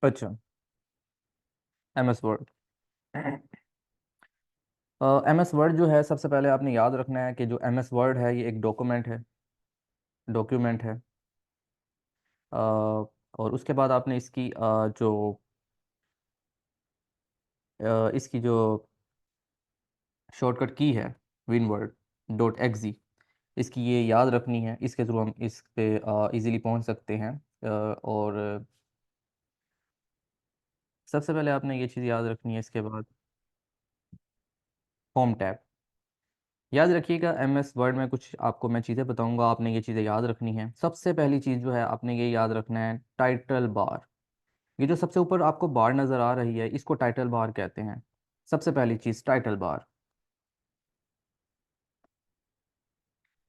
अच्छा। MS word. MS word जो है, सबसे पहले आपने याद रखना है कि जो MS वर्ड है ये एक डॉक्यूमेंट है। और उसके बाद आपने इसकी इसकी जो शॉर्टकट की है, winword.exe, इसकी ये याद रखनी है। इसके थ्रू हम इस पे इजीली पहुंच सकते हैं। और सबसे पहले आपने ये चीज़ याद रखनी है। इसके बाद होम टैब याद रखिएगा। MS वर्ड में कुछ आपको मैं चीज़ें बताऊंगा, आपने ये चीज़ें याद रखनी है। सबसे पहली चीज़ जो है, आपने ये याद रखना है, टाइटल बार। ये जो सबसे ऊपर आपको बार नज़र आ रही है, इसको टाइटल बार कहते हैं। सबसे पहली चीज़ टाइटल बार।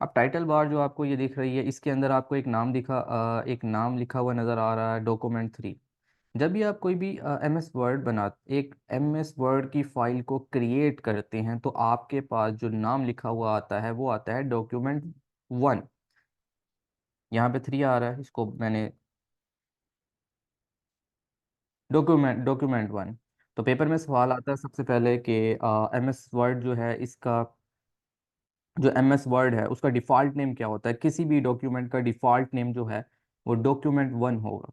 अब टाइटल बार जो आपको ये दिख रही है, इसके अंदर आपको एक नाम लिखा हुआ नज़र आ रहा है, डॉक्यूमेंट 3। जब भी आप कोई भी MS वर्ड एक MS वर्ड की फाइल को क्रिएट करते हैं, तो आपके पास जो नाम लिखा हुआ आता है वो आता है डॉक्यूमेंट 1। यहाँ पे 3 आ रहा है, इसको मैंने डॉक्यूमेंट 1। तो पेपर में सवाल आता है सबसे पहले कि MS वर्ड जो है, इसका जो MS वर्ड है उसका डिफ़ॉल्ट नेम क्या होता है। किसी भी डॉक्यूमेंट का डिफ़ॉल्ट नेम जो है वो डॉक्यूमेंट 1 होगा।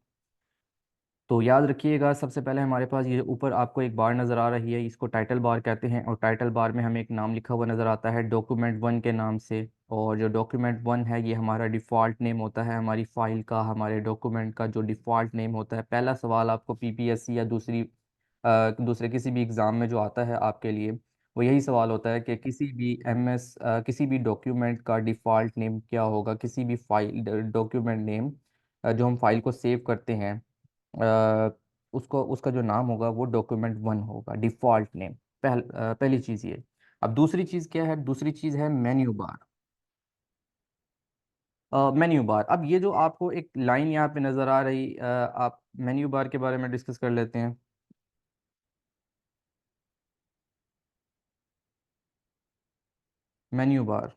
तो याद रखिएगा, सबसे पहले हमारे पास ये ऊपर आपको एक बार नज़र आ रही है, इसको टाइटल बार कहते हैं। और टाइटल बार में हमें एक नाम लिखा हुआ नज़र आता है डॉक्यूमेंट 1 के नाम से। और जो डॉक्यूमेंट 1 है, ये हमारा डिफ़ॉल्ट नेम होता है, हमारी फ़ाइल का, हमारे डॉक्यूमेंट का जो डिफ़ॉल्ट नेम होता है। पहला सवाल आपको PPSC या दूसरे किसी भी एग्ज़ाम में जो आता है आपके लिए, वो यही सवाल होता है कि किसी भी डॉक्यूमेंट का डिफ़ॉल्ट नेम क्या होगा। किसी भी फाइल डॉक्यूमेंट नेम जो हम फाइल को सेव करते हैं, उसको उसका जो नाम होगा वो डॉक्यूमेंट 1 होगा, डिफ़ॉल्ट नेम। पहली चीज़ ये। अब दूसरी चीज़ क्या है? दूसरी चीज़ है मेन्यू बार। मेन्यू बार, अब ये जो आपको एक लाइन यहाँ पे नज़र आ रही, आप मेन्यू बार के बारे में डिस्कस कर लेते हैं। मेन्यू बार,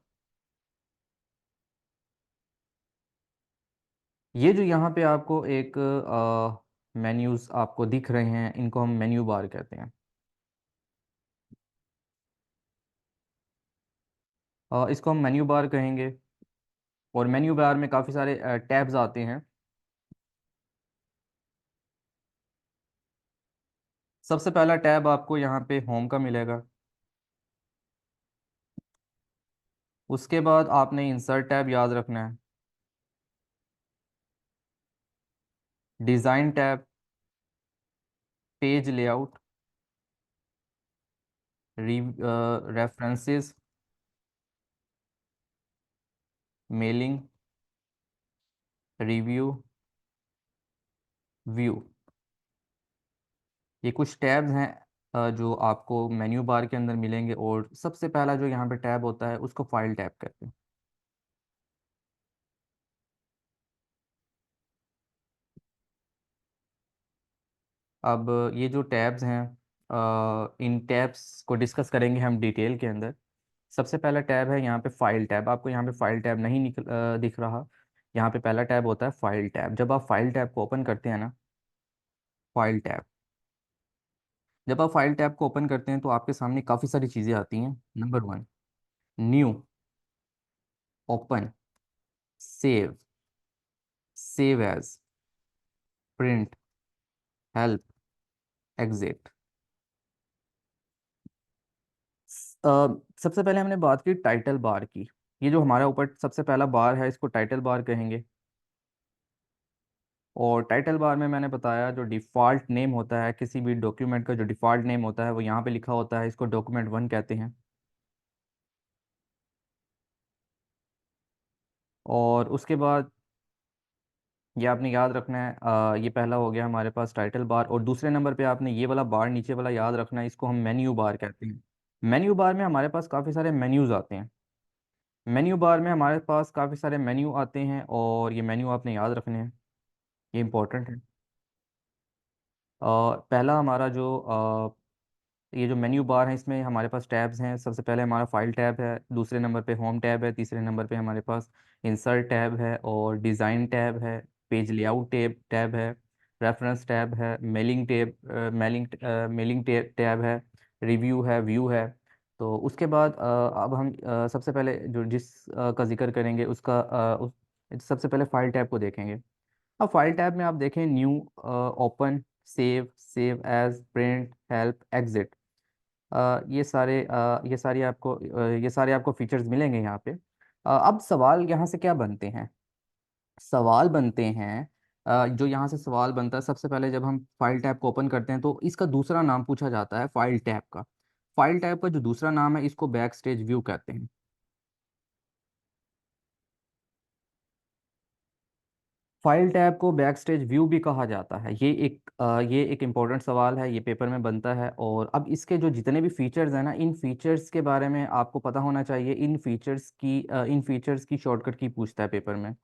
ये जो यहाँ पे आपको एक मेन्यूज़ आपको दिख रहे हैं, इनको हम मेन्यू बार कहते हैं। इसको हम मेन्यू बार कहेंगे। और मेन्यू बार में काफ़ी सारे टैब्स आते हैं। सबसे पहला टैब आपको यहाँ पे होम का मिलेगा। उसके बाद आपने इंसर्ट टैब याद रखना है, design tab, page layout, references, mailing, review, view. ये कुछ टैब्स हैं जो आपको मेन्यू बार के अंदर मिलेंगे। और सबसे पहला जो यहाँ पे टैब होता है, उसको फाइल टैब कहते हैं। अब ये जो टैब्स हैं, इन टैब्स को डिस्कस करेंगे हम डिटेल के अंदर। सबसे पहला टैब है यहाँ पे फाइल टैब। आपको यहाँ पे फाइल टैब नहीं दिख रहा। यहाँ पे पहला टैब होता है फाइल टैब। जब आप फाइल टैब को ओपन करते हैं ना, फाइल टैब, जब आप फाइल टैब को ओपन करते हैं तो आपके सामने काफ़ी सारी चीज़ें आती हैं। Number 1, new, open, save, save as, print, help, exit. सबसे पहले हमने बात की टाइटल बार की। ये जो हमारा ऊपर सबसे पहला बार है, इसको टाइटल बार कहेंगे। और टाइटल बार में मैंने बताया, जो डिफ़ॉल्ट नेम होता है किसी भी डॉक्यूमेंट का, जो डिफ़ॉल्ट नेम होता है वो यहाँ पे लिखा होता है, इसको डॉक्यूमेंट 1 कहते हैं। और उसके बाद ये आपने याद रखना है, ये पहला हो गया हमारे पास टाइटल बार। और दूसरे नंबर पे आपने ये वाला बार नीचे वाला याद रखना है, इसको हम मेन्यू बार कहते हैं। मेन्यू बार में हमारे पास काफ़ी सारे मेन्यूज़ आते हैं। मेन्यू बार में हमारे पास काफ़ी सारे मेन्यू आते हैं, और ये मेन्यू आपने याद रखने हैं, ये इंपॉर्टेंट है। पहला हमारा ये जो मेन्यू बार है, इसमें हमारे पास टैब्स हैं। सबसे पहले हमारा फाइल टैब है, दूसरे नंबर पे होम टैब है, तीसरे नंबर पे हमारे पास इंसर्ट टैब है, और डिज़ाइन टैब है, पेज लेआउट टैब टैब है, रेफरेंस टैब है, मेलिंग टैब है, रिव्यू है, व्यू है। तो उसके बाद अब हम सबसे पहले जो का जिक्र करेंगे उसका सबसे पहले फाइल टैब को देखेंगे। अब फाइल टैब में आप देखें new, open, save as, print, help, exit, ये सारे आपको फीचर्स मिलेंगे यहाँ पे। अब सवाल यहाँ से क्या बनते हैं? सवाल बनते हैं, जो यहाँ से सवाल बनता है, सबसे पहले जब हम फाइल टैब को ओपन करते हैं तो इसका दूसरा नाम पूछा जाता है फाइल टैब का। फाइल टैब का जो दूसरा नाम है इसको बैक स्टेज व्यू कहते हैं। फाइल टैब को बैक स्टेज व्यू भी कहा जाता है। ये एक इम्पोर्टेंट सवाल है, ये पेपर में बनता है। और अब इसके जो जितने भी फीचर्स हैं ना, इन फीचर्स के बारे में आपको पता होना चाहिए। इन फीचर्स की शॉर्टकट की पूछता है पेपर में।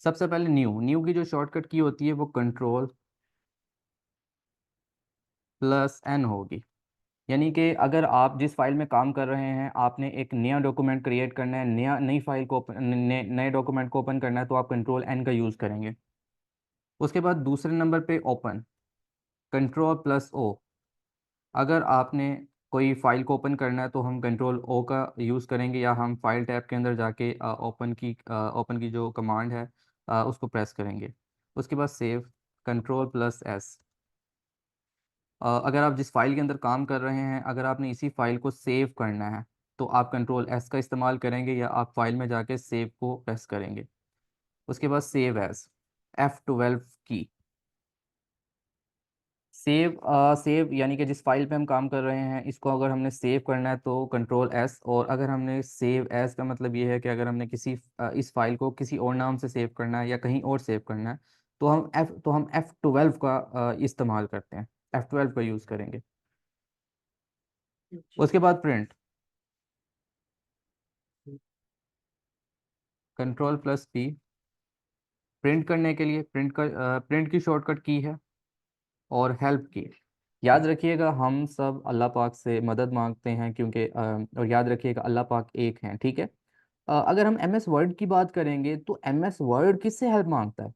सबसे पहले न्यू की जो शॉर्टकट की होती है वो कंट्रोल प्लस एन होगी। यानी कि अगर आप जिस फाइल में काम कर रहे हैं, आपने एक नया डॉक्यूमेंट क्रिएट करना है, नई फाइल को नए डॉक्यूमेंट को ओपन करना है, तो आप कंट्रोल एन का यूज़ करेंगे। उसके बाद दूसरे नंबर पे ओपन, कंट्रोल प्लस ओ। अगर आपने कोई फाइल को ओपन करना है तो हम कंट्रोल ओ का यूज़ करेंगे, या हम फाइल टैब के अंदर जाके ओपन की जो कमांड है उसको प्रेस करेंगे। उसके बाद सेव, कंट्रोल प्लस एस। अगर आप जिस फाइल के अंदर काम कर रहे हैं, अगर आपने इसी फाइल को सेव करना है तो आप कंट्रोल एस का इस्तेमाल करेंगे, या आप फाइल में जाके सेव को प्रेस करेंगे। उसके बाद सेव एज, F12 की। सेव यानी कि जिस फाइल पे हम काम कर रहे हैं इसको अगर हमने सेव करना है तो कंट्रोल एस। और अगर हमने सेव एज का मतलब ये है कि अगर हमने इस फाइल को किसी और नाम से सेव करना है या कहीं और सेव करना है तो हम F12 का इस्तेमाल करते हैं, F12 का यूज़ करेंगे। उसके बाद print, control plus P. Print करने के लिए प्रिंट की शॉर्टकट की है। और हेल्प की। याद रखिएगा हम सब अल्लाह पाक से मदद मांगते हैं, क्योंकि और याद रखिएगा अल्लाह पाक एक हैं, ठीक है। अगर हम एम एस वर्ड की बात करेंगे तो एम एस वर्ड किससे हेल्प मांगता है?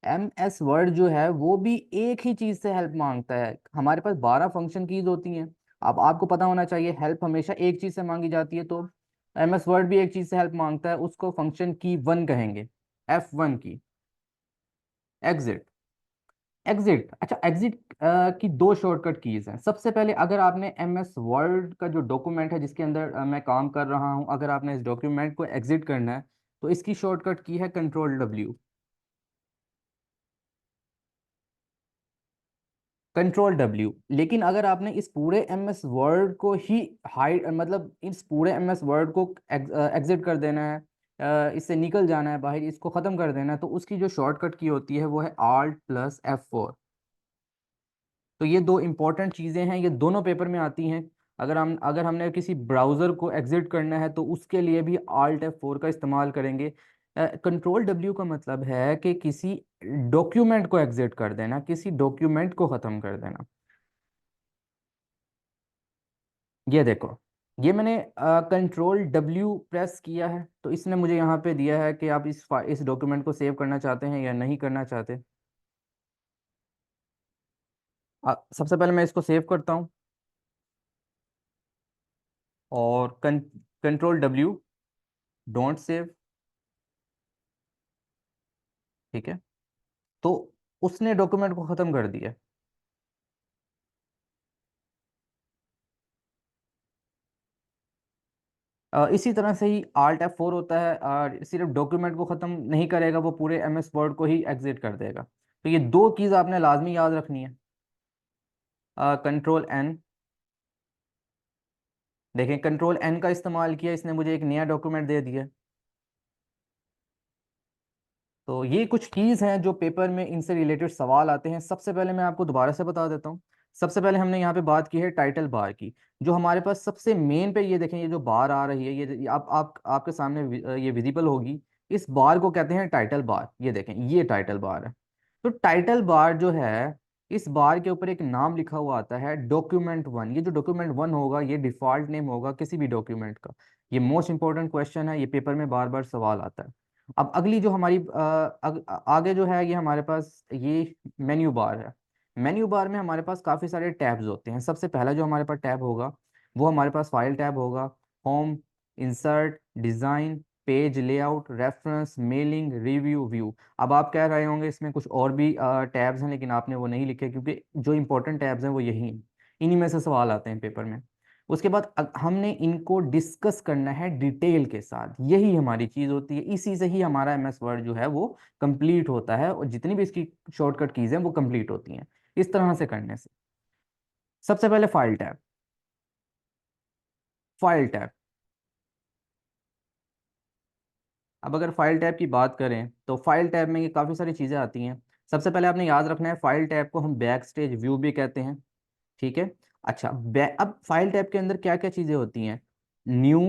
एम एस वर्ड जो है वो भी एक ही चीज़ से हेल्प मांगता है। हमारे पास 12 फंक्शन कीज होती हैं। अब आपको पता होना चाहिए हेल्प हमेशा एक चीज़ से मांगी जाती है, तो एम एस वर्ड भी एक चीज़ से हेल्प मांगता है, उसको फंक्शन की वन कहेंगे, F1 की। एग्जिट, अच्छा एग्जिट की दो शॉर्टकट कीज हैं। सबसे पहले अगर आपने एम एस वर्ड का जो डॉक्यूमेंट है जिसके अंदर मैं काम कर रहा हूं, अगर आपने इस डॉक्यूमेंट को एग्जिट करना है तो इसकी शॉर्टकट की है कंट्रोल डब्ल्यू। Control W. लेकिन अगर आपने इस पूरे एम एस वर्ड को ही हाइड, मतलब इस पूरे एम एस वर्ड को एग्जिट कर देना है, इससे निकल जाना है बाहर, इसको ख़त्म कर देना है, तो उसकी जो शॉर्टकट की होती है वो है Alt प्लस F4। तो ये दो इंपॉर्टेंट चीज़ें हैं, ये दोनों पेपर में आती हैं। अगर हमने किसी ब्राउज़र को एग्जिट करना है तो उसके लिए भी Alt F4 का इस्तेमाल करेंगे। कंट्रोल डब्ल्यू का मतलब है कि किसी डॉक्यूमेंट को एग्जिट कर देना, किसी डॉक्यूमेंट को ख़त्म कर देना। ये देखो, ये मैंने कंट्रोल डब्ल्यू प्रेस किया है तो इसने मुझे यहाँ पे दिया है कि आप इस डॉक्यूमेंट को सेव करना चाहते हैं या नहीं करना चाहते। सबसे पहले मैं इसको सेव करता हूँ, और कंट्रोल डब्ल्यू, डोंट सेव, ठीक है। तो उसने डॉक्यूमेंट को ख़त्म कर दिया। इसी तरह से ही Alt F4 होता है, और सिर्फ डॉक्यूमेंट को ख़त्म नहीं करेगा, वो पूरे एम एस वर्ड को ही एग्जिट कर देगा। तो ये दो कीज़ आपने लाजमी याद रखनी है। कंट्रोल एन, देखें कंट्रोल एन का इस्तेमाल किया, इसने मुझे एक नया डॉक्यूमेंट दे दिया। तो ये कुछ कीज़ हैं जो पेपर में इनसे रिलेटेड सवाल आते हैं। सबसे पहले मैं आपको दोबारा से बता देता हूँ। सबसे पहले हमने यहाँ पे बात की है टाइटल बार की। जो हमारे पास सबसे मेन पे, ये देखें, ये जो बार आ रही है, ये आप आपके सामने ये विजिबल होगी। इस बार को कहते हैं टाइटल बार। ये देखें, ये टाइटल बार है। तो टाइटल बार जो है, इस बार के ऊपर एक नाम लिखा हुआ आता है डॉक्यूमेंट 1। ये जो डॉक्यूमेंट 1 होगा ये डिफॉल्ट नेम होगा किसी भी डॉक्यूमेंट का। ये मोस्ट इंपॉर्टेंट क्वेश्चन है, ये पेपर में बार बार सवाल आता है। अब अगली जो हमारी आगे जो है, ये हमारे पास ये मेन्यू बार है। मेन्यू बार में हमारे पास काफ़ी सारे टैब्स होते हैं। सबसे पहला जो हमारे पास टैब होगा वो हमारे पास फाइल टैब होगा। Home, insert, design, page layout, reference, mailing, review, view. अब आप कह रहे होंगे इसमें कुछ और भी टैब्स हैं, लेकिन आपने वो नहीं लिखे क्योंकि जो इंपॉर्टेंट टैब्स हैं वो यही हैं। इन्हीं में से सवाल आते हैं पेपर में। उसके बाद हमने इनको डिस्कस करना है डिटेल के साथ। यही हमारी चीज होती है, इसी से ही हमारा एमएस वर्ड जो है वो कंप्लीट होता है, और जितनी भी इसकी शॉर्टकट कीज हैं वो कंप्लीट होती हैं इस तरह से करने से। सबसे पहले फाइल टैब। फाइल टैब, अब अगर फाइल टैब की बात करें तो फाइल टैब में ये काफ़ी सारी चीज़ें आती हैं। सबसे पहले आपने याद रखना है, फाइल टैब को हम बैक स्टेज व्यू भी कहते हैं। ठीक है। अच्छा, अब फाइल टैब के अंदर क्या क्या चीज़ें होती हैं? न्यू,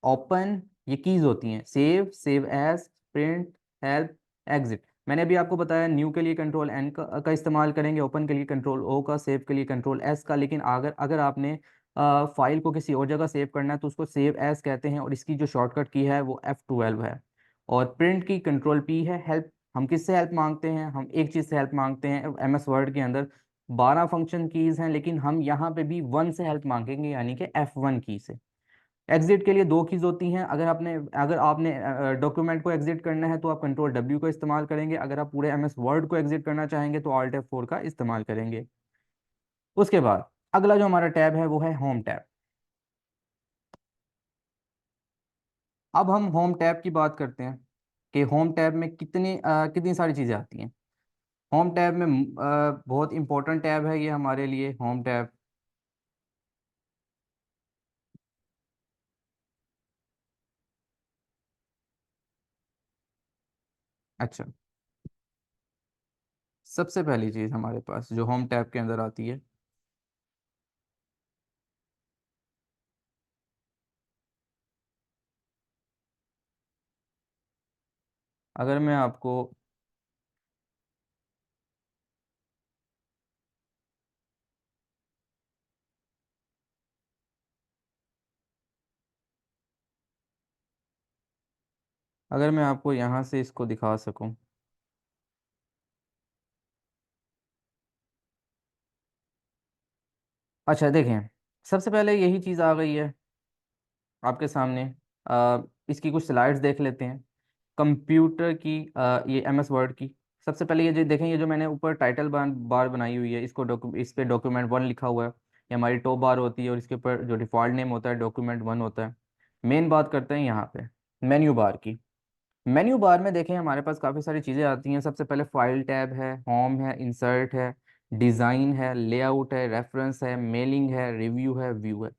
ओपन, ये कीज होती हैं। Save, save as, print, help, exit. मैंने अभी आपको बताया न्यू के लिए कंट्रोल एन का इस्तेमाल करेंगे, ओपन के लिए कंट्रोल ओ का, सेव के लिए कंट्रोल एस का। लेकिन अगर अगर आपने फाइल को किसी और जगह सेव करना है तो उसको सेव एज कहते हैं, और इसकी जो शॉर्टकट की है वो F12 है। और प्रिंट की कंट्रोल पी है। हेल्प, हम किससे हेल्प मांगते हैं? हम एक चीज़ से हेल्प मांगते हैं। एमएस वर्ड के अंदर 12 फंक्शन कीज हैं, लेकिन हम यहाँ पे भी 1 से हेल्प मांगेंगे, यानी कि F1 की से। एग्जिट के लिए 2 कीज होती हैं। अगर आपने डॉक्यूमेंट को एग्जिट करना है तो आप कंट्रोल डब्ल्यू का इस्तेमाल करेंगे। अगर आप पूरे एमएस वर्ड को एग्जिट करना चाहेंगे तो ऑल्ट F4 का इस्तेमाल करेंगे। उसके बाद अगला जो हमारा टैब है वो है होम टैब। अब हम होम टैब की बात करते हैं कि होम टैब में कितनी सारी चीज़ें आती हैं। होम टैब में बहुत इंपॉर्टेंट टैब है ये हमारे लिए, होम टैब। अच्छा, सबसे पहली चीज़ हमारे पास जो होम टैब के अंदर आती है, अगर मैं आपको अगर मैं आपको यहाँ से इसको दिखा सकूँ। अच्छा देखें, सबसे पहले यही चीज़ आ गई है आपके सामने। इसकी कुछ स्लाइड्स देख लेते हैं। कंप्यूटर की ये एमएस वर्ड की। सबसे पहले ये जो देखें, ये जो मैंने ऊपर टाइटल बार बनाई हुई है, इस पे डॉक्यूमेंट 1 लिखा हुआ है। ये हमारी टॉप बार होती है, और इसके ऊपर जो डिफ़ॉल्ट नेम होता है डॉक्यूमेंट 1 होता है। मेन बात करते हैं यहाँ पे मेन्यू बार की। मेन्यू बार में देखें हमारे पास काफ़ी सारी चीज़ें आती हैं। सबसे पहले फाइल टैब है, होम है, इंसर्ट है, डिज़ाइन है, लेआउट है, रेफरेंस है, मेलिंग है, रिव्यू है, व्यू है।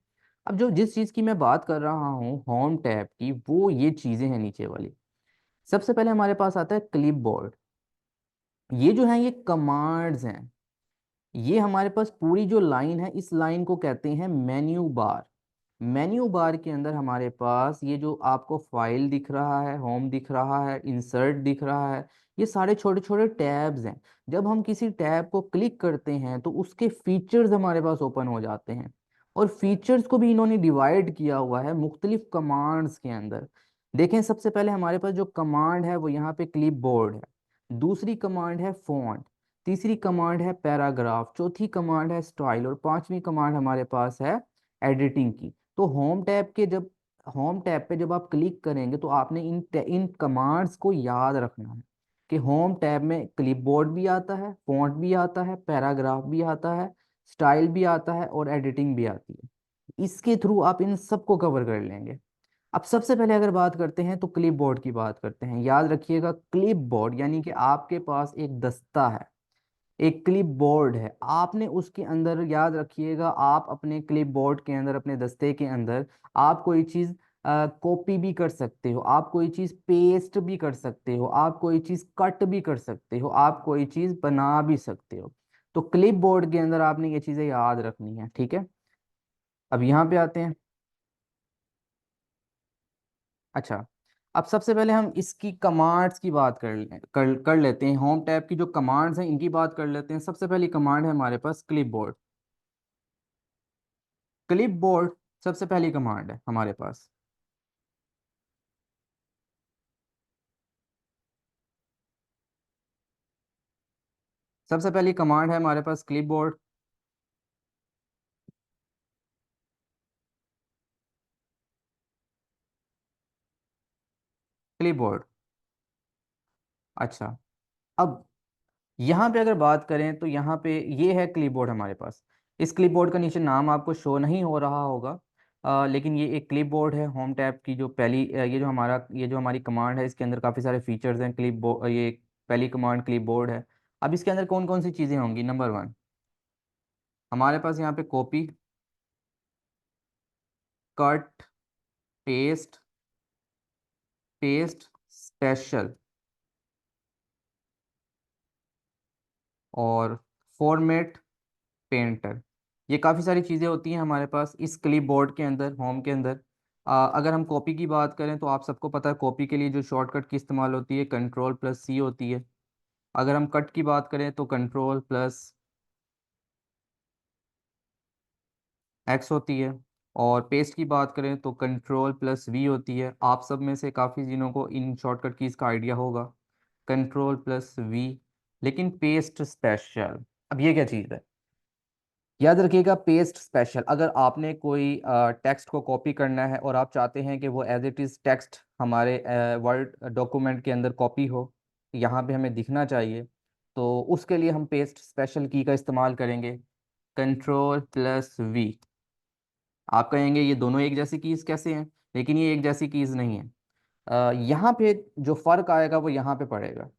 अब जो जिस चीज़ की मैं बात कर रहा हूँ होम टैब की, वो ये चीज़ें हैं नीचे वाली। सबसे पहले हमारे पास आता है क्लिप बोर्ड। ये जो है ये कमांड्स हैं। ये हमारे पास पूरी जो लाइन है, इस लाइन को कहते हैं मेन्यू बार। मेन्यू बार के अंदर हमारे पास ये जो आपको फाइल दिख रहा है, होम दिख रहा है, इंसर्ट दिख रहा है, ये सारे छोटे छोटे टैब्स हैं। जब हम किसी टैब को क्लिक करते हैं तो उसके फीचर्स हमारे पास ओपन हो जाते हैं। और फीचर्स को भी इन्होंने डिवाइड किया हुआ है मुख्तलिफ कमांड्स के अंदर। देखें, सबसे पहले हमारे पास जो कमांड है वो यहाँ पे क्लिप बोर्ड है। दूसरी कमांड है फॉन्ट। तीसरी कमांड है पैराग्राफ। चौथी कमांड है स्टाइल। और पांचवी कमांड हमारे पास है एडिटिंग की। तो होम टैब पे जब आप क्लिक करेंगे तो आपने इन कमांड्स को याद रखना है कि होम टैब में क्लिपबोर्ड भी आता है, फॉन्ट भी आता है, पैराग्राफ भी आता है, स्टाइल भी आता है, और एडिटिंग भी आती है। इसके थ्रू आप इन सबको कवर कर लेंगे। अब सबसे पहले अगर बात करते हैं तो क्लिपबोर्ड की बात करते हैं। याद रखिएगा, क्लिपबोर्ड यानी कि आपके पास एक दस्ता है, एक क्लिप बोर्ड है। आपने उसके अंदर, याद रखिएगा, आप अपने क्लिप बोर्ड के अंदर, अपने दस्ते के अंदर आप कोई चीज़ कॉपी भी कर सकते हो, आप कोई चीज़ पेस्ट भी कर सकते हो, आप कोई चीज़ कट भी कर सकते हो, आप कोई चीज़ बना भी सकते हो। तो क्लिप बोर्ड के अंदर आपने ये चीज़ें याद रखनी है, ठीक है। अब यहाँ पे आते हैं। अच्छा, अब सबसे पहले हम इसकी कमांड्स की बात कर लेते हैं। होम टैब की जो कमांड्स हैं इनकी बात कर लेते हैं। सबसे पहली कमांड है हमारे पास क्लिपबोर्ड। क्लिप बोर्ड सबसे पहली कमांड है हमारे पास। सबसे पहली कमांड है हमारे पास क्लिपबोर्ड। क्लिपबोर्ड। अच्छा, अब यहाँ पे अगर बात करें तो यहाँ पे ये है क्लिपबोर्ड हमारे पास। इस क्लिपबोर्ड का नीचे नाम आपको शो नहीं हो रहा होगा, लेकिन ये एक क्लिपबोर्ड है। होम टैब की जो पहली ये जो हमारी कमांड है, इसके अंदर काफ़ी सारे फीचर्स हैं। क्लिपबोर्ड, ये पहली कमांड क्लिपबोर्ड है। अब इसके अंदर कौन कौन सी चीज़ें होंगी? नंबर वन, हमारे पास यहाँ पे copy, cut, paste, paste special और फॉर्मेट पेंटर। ये काफ़ी सारी चीज़ें होती हैं हमारे पास इस क्लिप बोर्ड के अंदर, होम के अंदर। अगर हम कॉपी की बात करें तो आप सबको पता है कॉपी के लिए जो शॉर्टकट की इस्तेमाल होती है कंट्रोल+C होती है। अगर हम कट की बात करें तो कंट्रोल+X होती है। और पेस्ट की बात करें तो कंट्रोल+V होती है। आप सब में से काफ़ी जिनों को इन शॉर्टकट कीज़ का आइडिया होगा, कंट्रोल+V। लेकिन पेस्ट स्पेशल, अब ये क्या चीज़ है? याद रखिएगा, पेस्ट स्पेशल, अगर आपने कोई टेक्स्ट को कॉपी करना है और आप चाहते हैं कि वो एज इट इज़ टेक्स्ट हमारे वर्ड डॉक्यूमेंट के अंदर कॉपी हो, यहाँ पे हमें दिखना चाहिए, तो उसके लिए हम पेस्ट स्पेशल की का इस्तेमाल करेंगे, कंट्रोल+V। आप कहेंगे ये दोनों एक जैसी कीज़ कैसे हैं? लेकिन ये एक जैसी कीज़ नहीं है। यहाँ पे जो फ़र्क आएगा वो यहाँ पे पड़ेगा।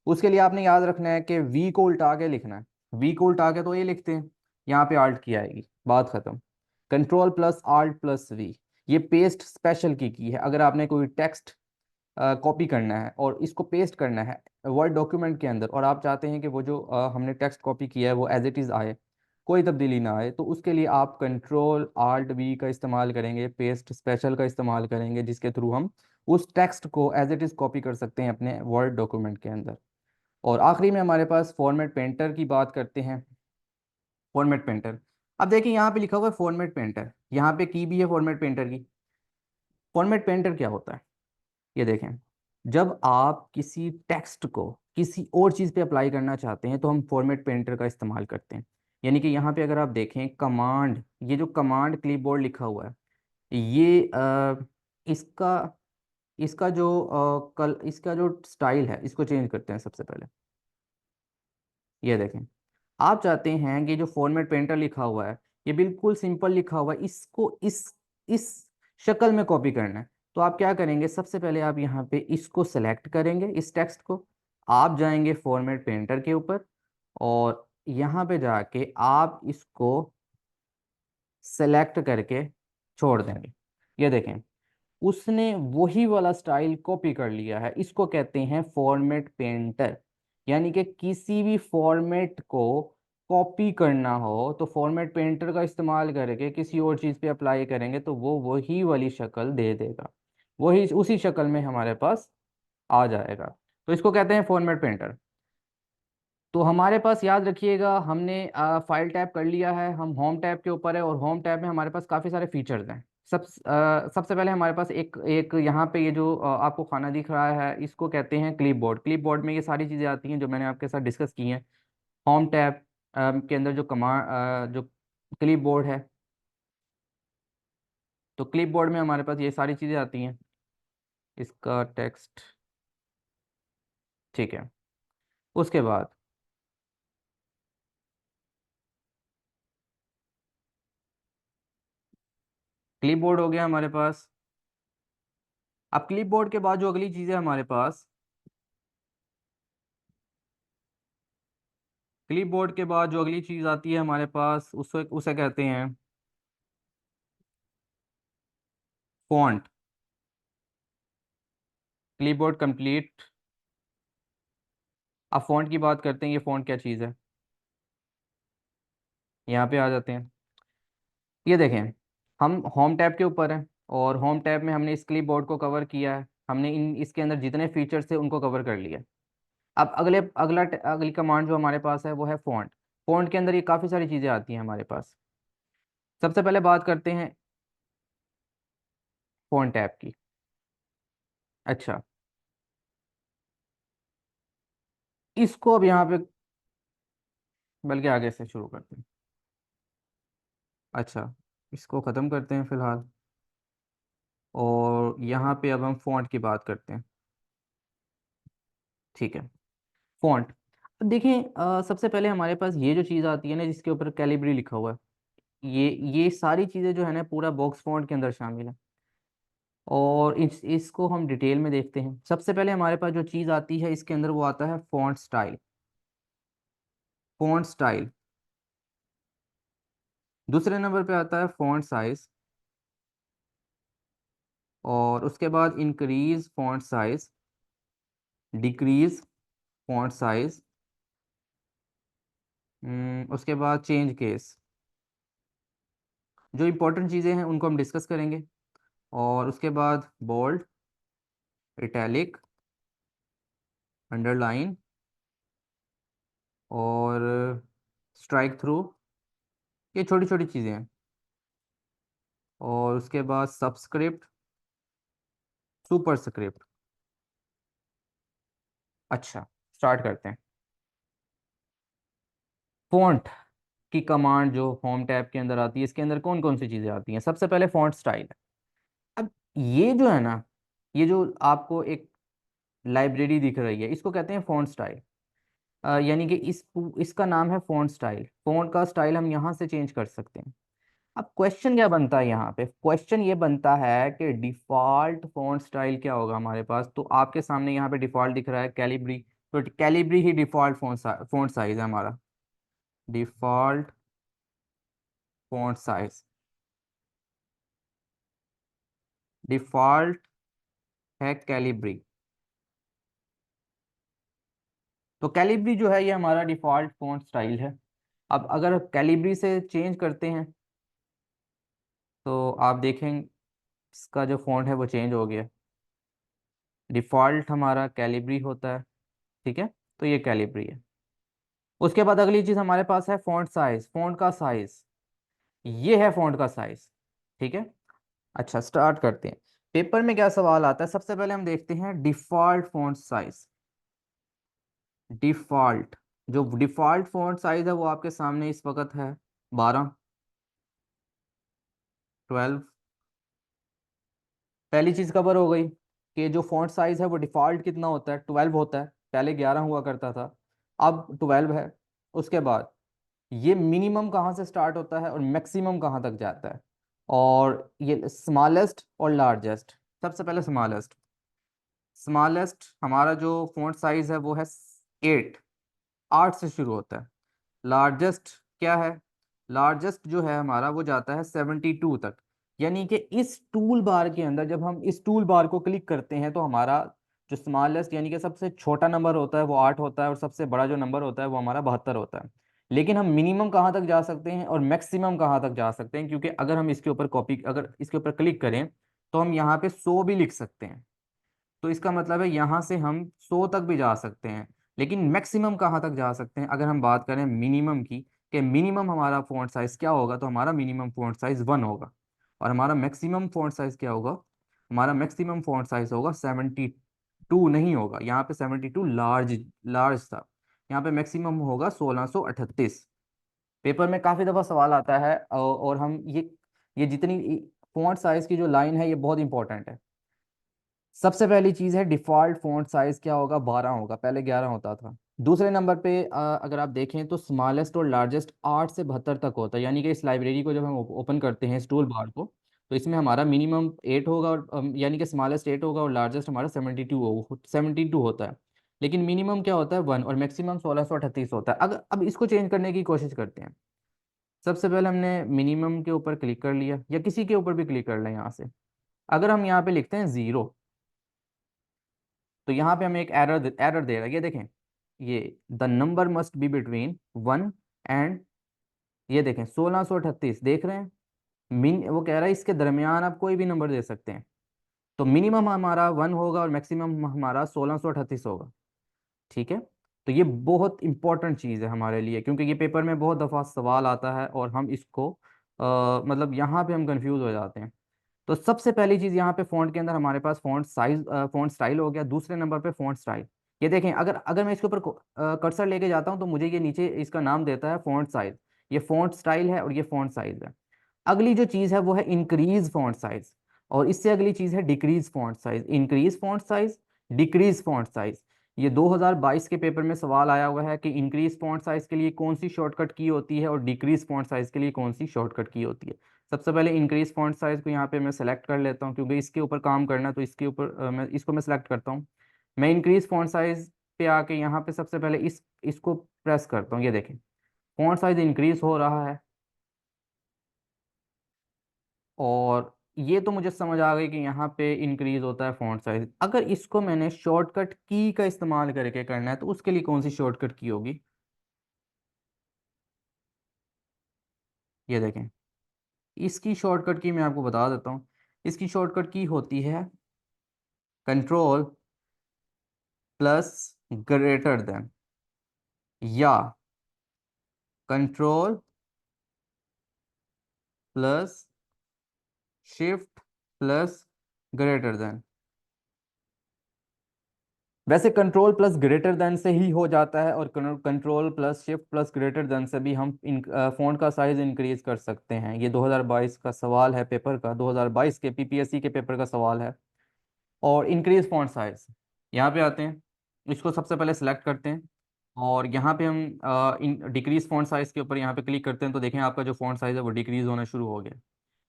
उसके लिए आपने याद रखना है कि वी को उल्टा के लिखना है। वी को उल्टा के तो ये लिखते हैं, यहाँ पे आल्ट की आएगी, बात खत्म। कंट्रोल+Alt+V, ये पेस्ट स्पेशल की है। अगर आपने कोई टेक्स्ट कॉपी करना है और इसको पेस्ट करना है वर्ड डॉक्यूमेंट के अंदर, और आप चाहते हैं कि वो जो हमने टेक्स्ट कॉपी किया है वो एज इट इज़ आए, कोई तब्दीली ना आए, तो उसके लिए आप कंट्रोल+Alt+V का इस्तेमाल करेंगे, पेस्ट स्पेशल का इस्तेमाल करेंगे, जिसके थ्रू हम उस टेक्स्ट को एज इट इज़ कॉपी कर सकते हैं अपने वर्ड डॉक्यूमेंट के अंदर। और आखिरी में हमारे पास फॉर्मेट पेंटर की बात करते हैं। फॉर्मेट पेंटर, अब देखिए यहाँ पे लिखा हुआ है फॉर्मेट पेंटर, यहाँ पे की भी है फॉर्मेट पेंटर की। फॉर्मेट पेंटर क्या होता है? ये देखें, जब आप किसी टेक्स्ट को किसी और चीज़ पे अप्लाई करना चाहते हैं तो हम फॉर्मेट पेंटर का इस्तेमाल करते हैं। यानी कि यहाँ पे अगर आप देखें कमांड, ये जो कमांड क्लिपबोर्ड लिखा हुआ है, ये इसका इसका जो स्टाइल है इसको चेंज करते हैं सबसे पहले। ये देखें, आप चाहते हैं कि जो फॉर्मेट पेंटर लिखा हुआ है ये बिल्कुल सिंपल लिखा हुआ है, इसको इस शक्ल में कॉपी करना है। तो आप क्या करेंगे, सबसे पहले आप यहाँ पे इसको सेलेक्ट करेंगे, इस टेक्स्ट को। आप जाएंगे फॉर्मेट पेंटर के ऊपर और यहाँ पे जाके आप इसको सेलेक्ट करके छोड़ देंगे। ये देखें, उसने वही वाला स्टाइल कॉपी कर लिया है। इसको कहते हैं फॉर्मेट पेंटर। यानी कि किसी भी फॉर्मेट को कॉपी करना हो तो फॉर्मेट पेंटर का इस्तेमाल करके किसी और चीज़ पे अप्लाई करेंगे तो वो वही वाली शक्ल दे देगा, वही उसी शक्ल में हमारे पास आ जाएगा। तो इसको कहते हैं फॉर्मेट पेंटर। तो हमारे पास याद रखिएगा, हमने फाइल टैब कर लिया है, हम होम टैब के ऊपर है, और होम टैब में हमारे पास काफ़ी सारे फीचर्स हैं। सबसे पहले हमारे पास एक एक यहाँ पे ये जो आपको खाना दिख रहा है इसको कहते हैं क्लिपबोर्ड। क्लिपबोर्ड में ये सारी चीज़ें आती हैं जो मैंने आपके साथ डिस्कस की हैं। होम टैब के अंदर जो कमांड जो क्लिपबोर्ड है, तो क्लिपबोर्ड में हमारे पास ये सारी चीज़ें आती हैं। इसका टेक्स्ट, ठीक है। उसके बाद क्लिपबोर्ड हो गया हमारे पास। अब क्लिपबोर्ड के बाद जो अगली चीज़ है हमारे पास, क्लिपबोर्ड के बाद जो अगली चीज़ आती है हमारे पास उसे उसे कहते हैं फॉन्ट। Clipboard complete. अब फॉन्ट की बात करते हैं, ये फॉन्ट क्या चीज़ है, यहाँ पे आ जाते हैं। ये देखें, हम होम टैब के ऊपर हैं और होम टैब में हमने इस क्लिपबोर्ड को कवर किया है, हमने इन इसके अंदर जितने फीचर्स थे उनको कवर कर लिया। अब अगली कमांड जो हमारे पास है वो है फॉन्ट। फॉन्ट के अंदर ये काफ़ी सारी चीज़ें आती हैं हमारे पास। सबसे पहले बात करते हैं फॉन्ट टैब की। अच्छा, इसको अब यहाँ पे बल्कि आगे से शुरू करते हैं। अच्छा, इसको ख़त्म करते हैं फ़िलहाल, और यहाँ पे अब हम फ़ॉन्ट की बात करते हैं। ठीक है, फ़ॉन्ट। अब देखें, सबसे पहले हमारे पास ये जो चीज़ आती है ना, जिसके ऊपर कैलिब्री लिखा हुआ है, ये सारी चीज़ें जो है ना पूरा बॉक्स फ़ॉन्ट के अंदर शामिल है। और इसको हम डिटेल में देखते हैं। सबसे पहले हमारे पास जो चीज़ आती है इसके अंदर, वो आता है फ़ॉन्ट स्टाइल। Font style. दूसरे नंबर पे आता है फ़ॉन्ट साइज़, और उसके बाद increase font size, decrease font size, उसके बाद चेंज केस। जो इंपॉर्टेंट चीज़ें हैं उनको हम डिस्कस करेंगे। और उसके बाद बोल्ड, इटैलिक, अंडरलाइन, और स्ट्राइक थ्रू। ये छोटी छोटी चीज़ें हैं। और उसके बाद सबस्क्रिप्ट, सुपरस्क्रिप्ट। अच्छा, स्टार्ट करते हैं। फ़ॉन्ट की कमांड जो होम टैब के अंदर आती है, इसके अंदर कौन कौन सी चीज़ें आती हैं? सबसे पहले फ़ॉन्ट स्टाइल है। अब ये जो है ना, ये जो आपको एक लाइब्रेरी दिख रही है, इसको कहते हैं फ़ॉन्ट स्टाइल। यानी कि इसका नाम है फ़ॉन्ट स्टाइल। फ़ॉन्ट का स्टाइल हम यहाँ से चेंज कर सकते हैं। अब क्वेश्चन क्या बनता है यहाँ पे? क्वेश्चन ये बनता है कि डिफ़ॉल्ट फ़ॉन्ट स्टाइल क्या होगा हमारे पास। तो आपके सामने यहाँ पे डिफ़ॉल्ट दिख रहा है कैलिब्री, तो कैलिब्री ही डिफ़ॉल्ट फ़ॉन्ट साइज़ है हमारा। डिफ़ॉल्ट फ़ॉन्ट साइज़, डिफ़ॉल्ट है कैलिब्री। तो कैलिब्री जो है ये हमारा डिफ़ॉल्ट फ़ॉन्ट स्टाइल है। अब अगर कैलिब्री से चेंज करते हैं तो आप देखें इसका जो फ़ॉन्ट है वो चेंज हो गया। डिफ़ॉल्ट हमारा कैलिब्री होता है, ठीक है। तो ये कैलिब्री है। उसके बाद अगली चीज़ हमारे पास है फ़ॉन्ट साइज़, फ़ॉन्ट का साइज़। ये है फ़ॉन्ट का साइज़, ठीक है। अच्छा, स्टार्ट करते हैं। पेपर में क्या सवाल आता है? सबसे पहले हम देखते हैं डिफ़ॉल्ट फ़ॉन्ट साइज़। डिफ़ॉल्ट, जो डिफ़ॉल्ट फ़ॉन्ट साइज़ है वो आपके सामने इस वक्त है 12, 12। पहली चीज़ कवर हो गई कि जो फ़ॉन्ट साइज़ है वो डिफ़ॉल्ट कितना होता है, 12 होता है। पहले 11 हुआ करता था, अब 12 है। उसके बाद ये मिनिमम कहाँ से स्टार्ट होता है और मैक्सिमम कहाँ तक जाता है? और ये स्मॉलेस्ट और लार्जेस्ट। सबसे पहले स्मॉलेस्ट। स्मॉलेस्ट हमारा जो फ़ॉन्ट साइज़ है वो है 8, 8 से शुरू होता है। लार्जेस्ट क्या है? लार्जेस्ट जो है हमारा वो जाता है 72 तक। यानी कि इस टूल बार के अंदर जब हम इस टूल बार को क्लिक करते हैं तो हमारा जो स्मॉलेस्ट यानी कि सबसे छोटा नंबर होता है वो 8 होता है, और सबसे बड़ा जो नंबर होता है वो हमारा 72 होता है। लेकिन हम मिनिमम कहाँ तक जा सकते हैं और मैक्सिमम कहाँ तक जा सकते हैं? क्योंकि अगर हम इसके ऊपर अगर इसके ऊपर क्लिक करें तो हम यहाँ पे 100 भी लिख सकते हैं। तो इसका मतलब है यहाँ से हम 100 तक भी जा सकते हैं। लेकिन मैक्सिमम कहाँ तक जा सकते हैं? अगर हम बात करें मिनिमम की, कि मिनिमम हमारा फ़ॉन्ट साइज़ क्या होगा, तो हमारा मिनिमम फ़ॉन्ट साइज़ 1 होगा। और हमारा मैक्सिमम फ़ॉन्ट साइज़ क्या होगा? हमारा मैक्सिमम फ़ॉन्ट साइज़ होगा 72, नहीं होगा यहाँ पे 72, लार्ज लार्ज था। यहाँ पे मैक्सिमम होगा 1638। पेपर में काफ़ी दफ़ा सवाल आता है, और हम ये जितनी फ़ॉन्ट साइज़ की जो लाइन है ये बहुत इंपॉर्टेंट है। सबसे पहली चीज़ है डिफ़ॉल्ट फ़ॉन्ट साइज़ क्या होगा? 12 होगा, पहले 11 होता था। दूसरे नंबर पे अगर आप देखें तो स्मॉलेस्ट और लार्जेस्ट 8 से 72 तक होता है। यानी कि इस लाइब्रेरी को जब हम ओपन करते हैं इस टूल बार को, तो इसमें हमारा मिनिमम 8 होगा, और यानी कि स्मॉलेस्ट 8 होगा और लार्जेस्ट हमारा 72 होता है। लेकिन मिनिमम क्या होता है? 1, और मैक्सिमम 1638 होता है। अगर अब इसको चेंज करने की कोशिश करते हैं। सबसे पहले हमने मिनिमम के ऊपर क्लिक कर लिया, या किसी के ऊपर भी क्लिक कर लें यहाँ से। अगर हम यहाँ पे लिखते हैं 0, तो यहाँ पे हमें एक एरर दे रहा है। ये देखें, ये the number must be between 1 and, ये देखें 1638 देख रहे हैं। मिन वो कह रहा है इसके दरमियान आप कोई भी नंबर दे सकते हैं। तो मिनिमम हमारा 1 होगा और मैक्सिमम हमारा 1638 होगा, ठीक है। तो ये बहुत इंपॉर्टेंट चीज़ है हमारे लिए, क्योंकि ये पेपर में बहुत दफ़ा सवाल आता है और हम इसको मतलब यहाँ पे हम कंफ्यूज हो जाते हैं। तो सबसे पहली चीज़ यहाँ पे फ़ॉन्ट के अंदर हमारे पास फ़ॉन्ट साइज, फ़ॉन्ट स्टाइल हो गया। दूसरे नंबर पे फ़ॉन्ट स्टाइल। ये देखें, अगर अगर मैं इसके ऊपर कर्सर लेके जाता हूँ तो मुझे ये नीचे इसका नाम देता है फॉन्ट साइज। ये फॉन्ट स्टाइल है और ये फॉन्ट साइज है। अगली जो चीज़ है वो है इंक्रीज फॉन्ट साइज, और इससे अगली चीज़ है decrease font size. Increase font size, decrease font size. ये 2022 के पेपर में सवाल आया हुआ है कि इंक्रीज फॉन्ट साइज के लिए कौन सी शॉर्टकट की होती है और डिक्रीज फॉन्ट साइज के लिए कौन सी शॉर्टकट की होती है। सबसे पहले इंक्रीज फॉन्ट साइज को यहाँ पे मैं सेलेक्ट कर लेता हूँ, क्योंकि इसके ऊपर काम करना है, तो इसके ऊपर मैं सेलेक्ट करता हूँ। मैं इंक्रीज फॉन्ट साइज पे आके यहाँ पे सबसे पहले इसको प्रेस करता हूँ। ये देखें, फॉन्ट साइज इंक्रीज हो रहा है। और ये तो मुझे समझ आ गई कि यहाँ पे इंक्रीज होता है फॉन्ट साइज। अगर इसको मैंने शॉर्टकट की का इस्तेमाल करके करना है तो उसके लिए कौन सी शॉर्टकट की होगी? ये देखें, इसकी शॉर्टकट की मैं आपको बता देता हूँ। इसकी शॉर्टकट की होती है कंट्रोल प्लस ग्रेटर देन, या control plus shift plus greater than. वैसे कंट्रोल प्लस ग्रेटर देन से ही हो जाता है, और control plus shift plus greater than से भी हम इन फ़ॉन्ट का साइज इंक्रीज कर सकते हैं। ये 2022 का सवाल है, पेपर का 2022 के पीपीएससी के पेपर का सवाल है। और इंक्रीज फ़ॉन्ट साइज, यहाँ पे आते हैं, इसको सबसे पहले सेलेक्ट करते हैं, और यहाँ पे हम डिक्रीज फ़ॉन्ट साइज के ऊपर यहाँ पे क्लिक करते हैं, तो देखें आपका जो फ़ॉन्ट साइज है वो डिक्रीज होना शुरू हो गया।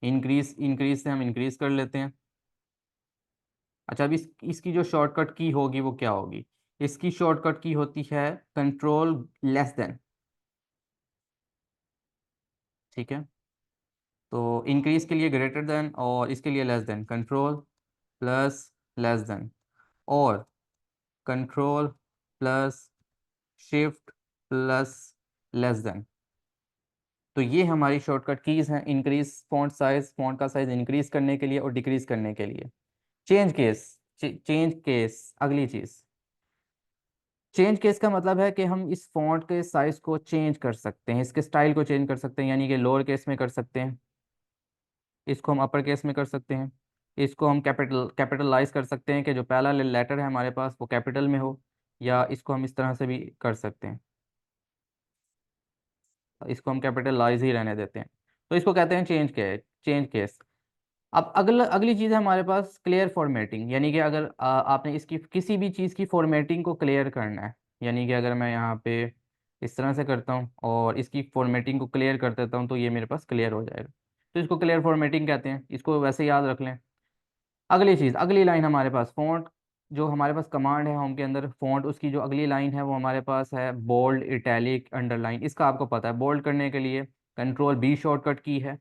इंक्रीज इंक्रीज से हम इंक्रीज कर लेते हैं। अच्छा, अब इसकी जो शॉर्टकट की होगी वो क्या होगी? इसकी शॉर्टकट की होती है कंट्रोल लेस देन। ठीक है, तो इंक्रीज के लिए ग्रेटर देन और इसके लिए less than, control plus less than, और control plus shift plus less than. तो ये हमारी शॉर्टकट कीज हैं इंक्रीज फॉन्ट साइज, फॉन्ट का साइज इंक्रीज करने के लिए और डिक्रीज करने के लिए। चेंज केस, चेंज केस अगली चीज। चेंज केस का मतलब है कि हम इस फॉन्ट के साइज को चेंज कर सकते हैं, इसके स्टाइल को चेंज कर सकते हैं, यानी कि लोअर केस में कर सकते हैं, इसको हम अपर केस में कर सकते हैं, इसको हम कैपिटलाइज कर सकते हैं कि जो पहला लेटर है हमारे पास वो कैपिटल में हो, या इसको हम इस तरह से भी कर सकते हैं, इसको हम कैपिटलाइज ही रहने देते हैं। तो इसको कहते हैं चेंज केस। अब अगली चीज़ है हमारे पास क्लियर फॉर्मेटिंग, यानी कि अगर आपने इसकी किसी भी चीज़ की फॉर्मेटिंग को क्लियर करना है, यानी कि अगर मैं यहाँ पे इस तरह से करता हूँ और इसकी फॉर्मेटिंग को क्लियर कर देता हूँ तो ये मेरे पास क्लियर हो जाएगा। तो इसको क्लियर फॉर्मेटिंग कहते हैं, इसको वैसे याद रख लें। अगली चीज़, अगली लाइन हमारे पास फ़ॉन्ट, जो हमारे पास कमांड है होम के अंदर फ़ॉन्ट, उसकी जो अगली लाइन है वो हमारे पास है बोल्ड, इटैलिक, अंडरलाइन। इसका आपको पता है, बोल्ड करने के लिए कंट्रोल बी शॉर्टकट की है,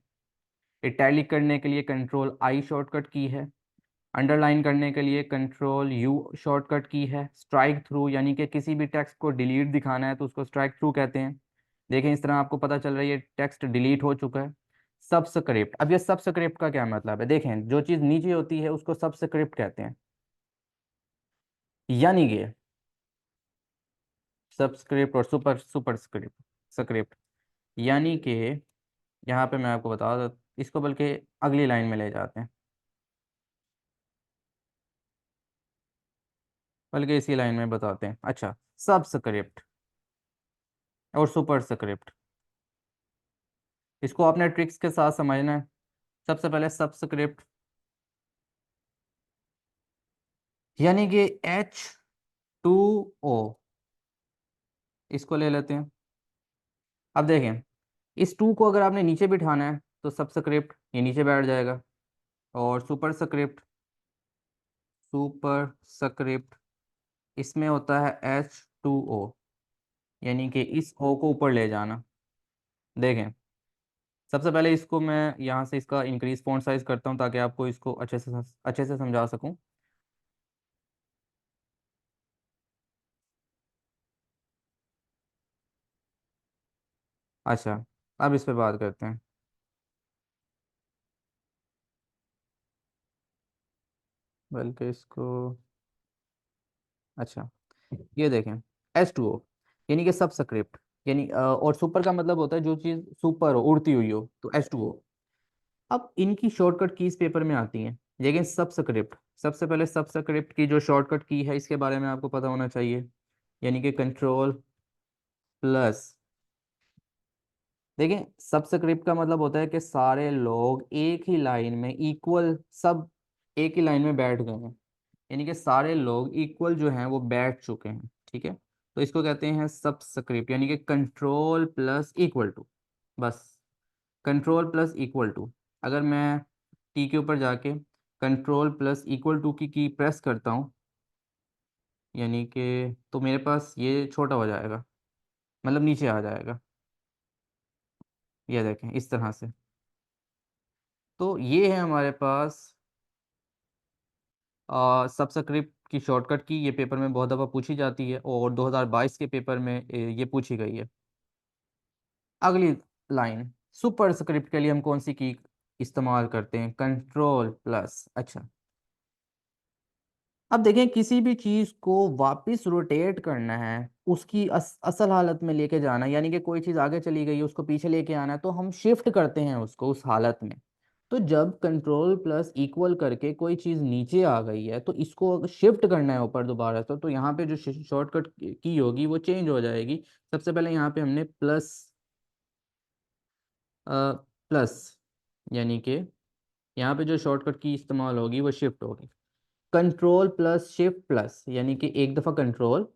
इटैलिक करने के लिए कंट्रोल आई शॉर्टकट की है, अंडरलाइन करने के लिए कंट्रोल यू शॉर्टकट की है, स्ट्राइक थ्रू यानी कि किसी भी टेक्स्ट को डिलीट दिखाना है तो उसको स्ट्राइक थ्रू कहते हैं। देखें, इस तरह आपको पता चल रही है टेक्स्ट डिलीट हो चुका है। सबस्क्रिप्ट, अब ये सबस्क्रिप्ट का क्या मतलब है? देखें, जो चीज़ नीचे होती है उसको सबस्क्रिप्ट कहते हैं, यानी कि सबस्क्रिप्ट और सुपर स्क्रिप्ट, यानी कि यहाँ पे मैं आपको बता दूँ, इसको बल्कि अगली लाइन में ले जाते हैं, बल्कि इसी लाइन में बताते हैं। अच्छा, सबस्क्रिप्ट और सुपर स्क्रिप्ट, इसको आपने ट्रिक्स के साथ समझना है। सबसे पहले सबस्क्रिप्ट, यानी कि H2O, इसको ले लेते हैं। अब देखें, इस टू को अगर आपने नीचे बिठाना है तो सबस्क्रिप्ट ये नीचे बैठ जाएगा, और सुपर स्क्रिप्ट इसमें होता है H2O, यानी कि इस O को ऊपर ले जाना। देखें, सबसे पहले इसको मैं यहाँ से इसका इंक्रीज फॉन्ट साइज करता हूँ ताकि आपको इसको अच्छे से समझा सकूँ। अच्छा, अब इस पे बात करते हैं, बल्कि इसको, अच्छा, ये देखें, H2O यानी कि सबस्क्रिप्ट, यानी और सुपर का मतलब होता है जो चीज़ सुपर हो, उड़ती हुई हो, तो H2O। अब इनकी शॉर्टकट कीज पेपर में आती हैं, लेकिन सबस्क्रिप्ट सबसे पहले सबस्क्रिप्ट की जो शॉर्टकट की है इसके बारे में आपको पता होना चाहिए, यानी कि कंट्रोल प्लस। देखें, सबस्क्रिप्ट का मतलब होता है कि सारे लोग एक ही लाइन में इक्वल, सब एक ही लाइन में बैठ गए हैं, यानी कि सारे लोग इक्वल जो हैं वो बैठ चुके हैं। ठीक है, तो इसको कहते हैं सबस्क्रिप्ट, यानी कि कंट्रोल प्लस इक्वल टू, बस कंट्रोल प्लस इक्वल टू। अगर मैं टी के ऊपर जाके कंट्रोल प्लस इक्वल टू की प्रेस करता हूँ, यानी कि तो मेरे पास ये छोटा हो जाएगा, मतलब नीचे आ जाएगा, ये देखें इस तरह से। तो ये है हमारे पास सबस्क्रिप्ट की शॉर्टकट की। ये पेपर में बहुत दफ़ा पूछी जाती है और 2022 के पेपर में ये पूछी गई है। अगली लाइन, सुपर स्क्रिप्ट के लिए हम कौन सी की इस्तेमाल करते हैं? Control plus. अच्छा, अब देखें, किसी भी चीज़ को वापस रोटेट करना है, उसकी असल हालत में लेके जाना है, यानी कि कोई चीज़ आगे चली गई है उसको पीछे लेके आना है, तो हम शिफ्ट करते हैं उसको उस हालत में। तो जब कंट्रोल प्लस इक्वल करके कोई चीज़ नीचे आ गई है तो इसको अगर शिफ्ट करना है ऊपर दोबारा से, तो यहाँ पे जो शॉर्टकट की होगी वो चेंज हो जाएगी। सबसे पहले यहाँ पे हमने प्लस प्लस, यानी कि यहाँ पे जो शॉर्टकट की इस्तेमाल होगी वो शिफ्ट होगी। कंट्रोल प्लस शिफ्ट प्लस, यानी कि एक दफ़ा कंट्रोल,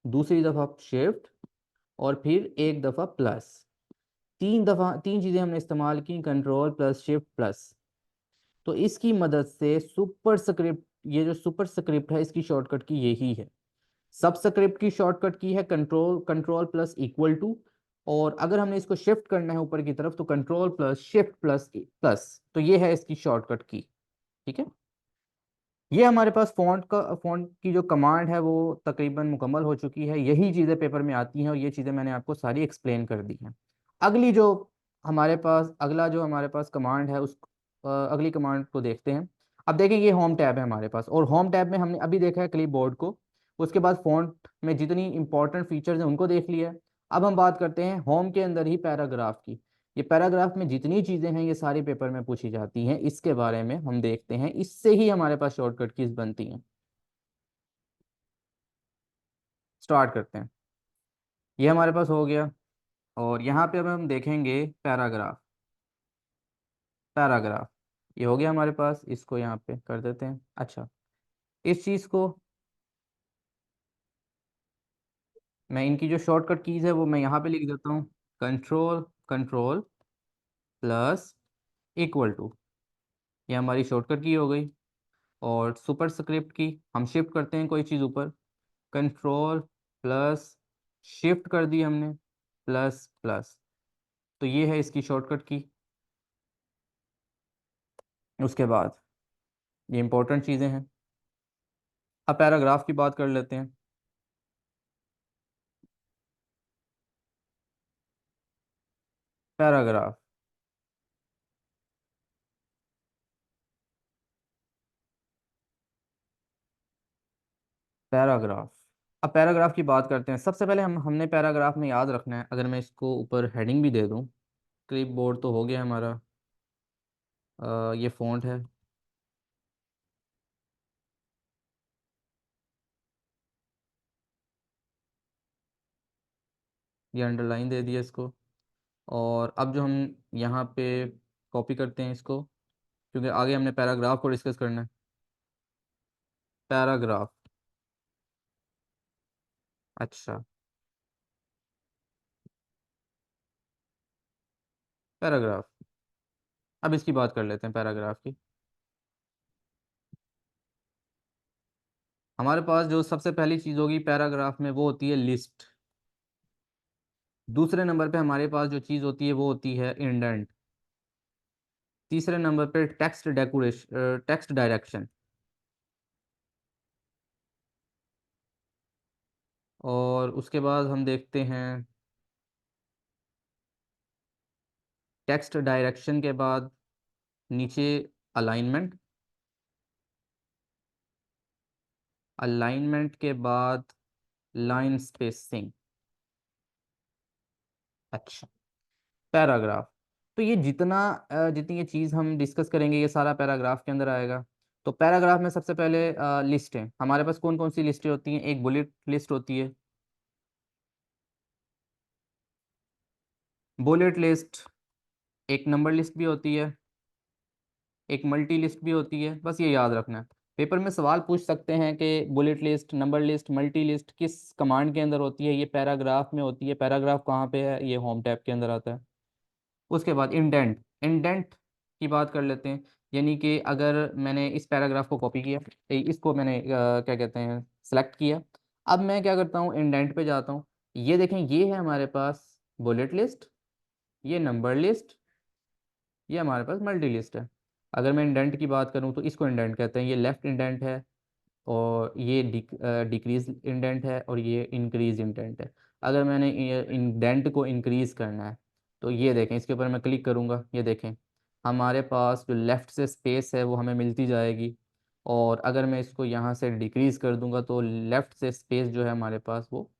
दूसरी दफ़ा शिफ्ट, और फिर एक दफ़ा प्लस। तीन दफ़ा, तीन चीज़ें हमने इस्तेमाल की, कंट्रोल प्लस शिफ्ट प्लस। तो इसकी मदद से सुपर स्क्रिप्ट, ये जो सुपर स्क्रिप्ट है इसकी शॉर्टकट की यही है। सब स्क्रिप्ट की शॉर्टकट की है control, control plus equal to, और अगर हमने इसको शिफ्ट करना है ऊपर की तरफ तो control plus shift plus plus. तो ये है इसकी शॉर्टकट की। ठीक है, ये हमारे पास फ़ॉन्ट की जो कमांड है वो तकरीबन मुकम्मल हो चुकी है। यही चीज़ें पेपर में आती हैं और ये चीज़ें मैंने आपको सारी एक्सप्लेन कर दी हैं। अगली जो हमारे पास अगला जो हमारे पास कमांड है उस अगली कमांड को देखते हैं। अब देखें, ये होम टैब है हमारे पास, और होम टैब में हमने अभी देखा है क्लिप बोर्ड को, उसके बाद फ़ॉन्ट में जितनी इंपॉर्टेंट फीचर्स हैं उनको देख लिया है। अब हम बात करते हैं होम के अंदर ही पैराग्राफ की। ये पैराग्राफ में जितनी चीज़ें हैं ये सारी पेपर में पूछी जाती हैं, इसके बारे में हम देखते हैं, इससे ही हमारे पास शॉर्टकट कीज बनती हैं। स्टार्ट करते हैं। ये हमारे पास हो गया, और यहाँ पे अब हम देखेंगे पैराग्राफ। पैराग्राफ ये हो गया हमारे पास, इसको यहाँ पे कर देते हैं। अच्छा, इस चीज़ को मैं, इनकी जो शॉर्टकट कीज़ है वो मैं यहाँ पे लिख देता हूँ, control control plus equal to. ये हमारी शॉर्टकट की हो गई। और सुपर स्क्रिप्ट की हम शिफ्ट करते हैं कोई चीज़ ऊपर, कंट्रोल प्लस शिफ्ट कर दी हमने, प्लस प्लस। तो ये है इसकी शॉर्टकट की। उसके बाद ये इंपॉर्टेंट चीज़ें हैं। अब पैराग्राफ की बात कर लेते हैं। Paragraph, paragraph. अब पैराग्राफ की बात करते हैं। सबसे पहले हमने पैराग्राफ में याद रखना है, अगर मैं इसको ऊपर हेडिंग भी दे दूं, क्लिप बोर्ड तो हो गया हमारा, ये फ़ॉन्ट है, ये अंडरलाइन दे दिया इसको। और अब जो हम यहाँ पे कॉपी करते हैं इसको, क्योंकि आगे हमने पैराग्राफ को डिस्कस करना है। पैराग्राफ, अच्छा, पैराग्राफ। अब इसकी बात कर लेते हैं पैराग्राफ की। हमारे पास जो सबसे पहली चीज़ होगी पैराग्राफ में वो होती है लिस्ट। दूसरे नंबर पे हमारे पास जो चीज़ होती है वो होती है इंडेंट। तीसरे नंबर पे टेक्स्ट डेकोरेशन, टेक्स्ट डायरेक्शन। और उसके बाद हम देखते हैं टेक्स्ट डायरेक्शन के बाद नीचे अलाइनमेंट। अलाइनमेंट के बाद लाइन स्पेसिंग। अच्छा, पैराग्राफ। तो ये जितनी ये चीज़ हम डिस्कस करेंगे ये सारा पैराग्राफ के अंदर आएगा। तो पैराग्राफ में सबसे पहले लिस्ट है हमारे पास। कौन कौन सी लिस्टें होती हैं? एक बुलेट लिस्ट होती है, बुलेट लिस्ट, एक नंबर लिस्ट भी होती है, एक मल्टी लिस्ट भी होती है। बस ये याद रखना है। पेपर में सवाल पूछ सकते हैं कि bullet list, number list, multi list किस कमांड के अंदर होती है। ये पैराग्राफ में होती है। पैराग्राफ कहाँ पे है? ये होम टैब के अंदर आता है। उसके बाद इंडेंट, इंडेंट की बात कर लेते हैं। यानी कि अगर मैंने इस पैराग्राफ को कॉपी किया, इसको मैंने क्या कहते हैं, सेलेक्ट किया। अब मैं क्या करता हूँ, इंडेंट पे जाता हूँ। ये देखें, ये है हमारे पास बुलेट लिस्ट, ये नंबर लिस्ट, ये हमारे पास मल्टी लिस्ट है। अगर मैं इंडेंट की बात करूँ तो इसको इंडेंट कहते हैं। ये लेफ्ट इंडेंट है, और ये डिक्रीज इंडेंट है, और ये इंक्रीज इंडेंट है। अगर मैंने इंडेंट को इंक्रीज करना है तो ये देखें, इसके ऊपर मैं क्लिक करूँगा, ये देखें हमारे पास जो लेफ़्ट से स्पेस है वो हमें मिलती जाएगी। और अगर मैं इसको यहाँ से डिक्रीज कर दूंगा तो लेफ़्ट से स्पेस जो है हमारे पास वो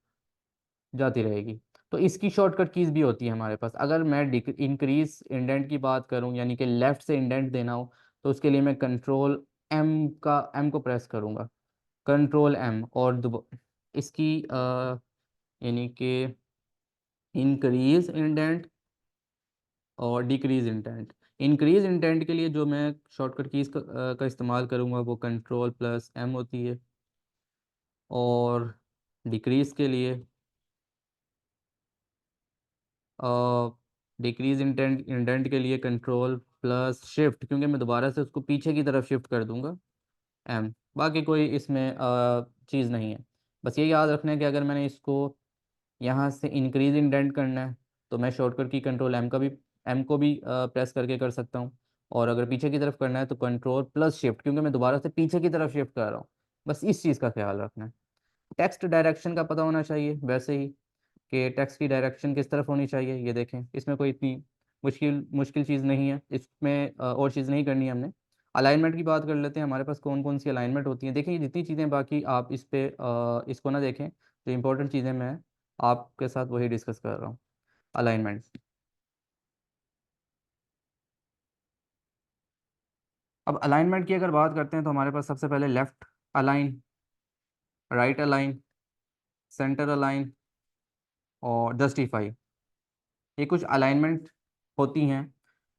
जाती रहेगी। तो इसकी शॉर्टकट कीज़ भी होती है हमारे पास। अगर मैं इंक्रीज इंडेंट की बात करूँ, यानी कि लेफ़्ट से इंडेंट देना हो, तो उसके लिए मैं कंट्रोल एम को प्रेस करूँगा, कंट्रोल एम, और इसकी यानी कि इंक्रीज इंडेंट और डिक्रीज इंडेंट। इंक्रीज इंडेंट के लिए जो मैं शॉर्टकट कीज़ का इस्तेमाल करूँगा वो कंट्रोल प्लस एम होती है, और डिक्रीज के लिए डिक्रीज इंडेंट इंडेंट के लिए कंट्रोल प्लस शिफ्ट, क्योंकि मैं दोबारा से उसको पीछे की तरफ शिफ्ट कर दूंगा, एम। बाकी कोई इसमें चीज़ नहीं है। बस ये याद रखना है कि अगर मैंने इसको यहाँ से इंक्रीज इंडेंट करना है तो मैं शॉर्टकट की कंट्रोल एम को भी प्रेस करके कर सकता हूँ। और अगर पीछे की तरफ करना है तो कंट्रोल प्लस शिफ्ट, क्योंकि मैं दोबारा से पीछे की तरफ शिफ्ट कर रहा हूँ। बस इस चीज़ का ख्याल रखना है। टेक्स्ट डायरेक्शन का पता होना चाहिए वैसे ही, कि टेक्स्ट की डायरेक्शन किस तरफ होनी चाहिए। ये देखें, इसमें कोई इतनी मुश्किल मुश्किल चीज़ नहीं है, इसमें और चीज़ नहीं करनी है हमने। अलाइनमेंट की बात कर लेते हैं। हमारे पास कौन कौन सी अलाइनमेंट होती है? देखिए, ये जितनी चीज़ें, बाकी आप इस पे इसको ना देखें, जो इंपॉर्टेंट चीज़ें मैं आपके साथ वही डिस्कस कर रहा हूँ। अलाइनमेंट, अब अलाइनमेंट की अगर बात करते हैं तो हमारे पास सबसे पहले left align, right align, centre align और जस्टिफाई, ये कुछ अलाइनमेंट होती हैं।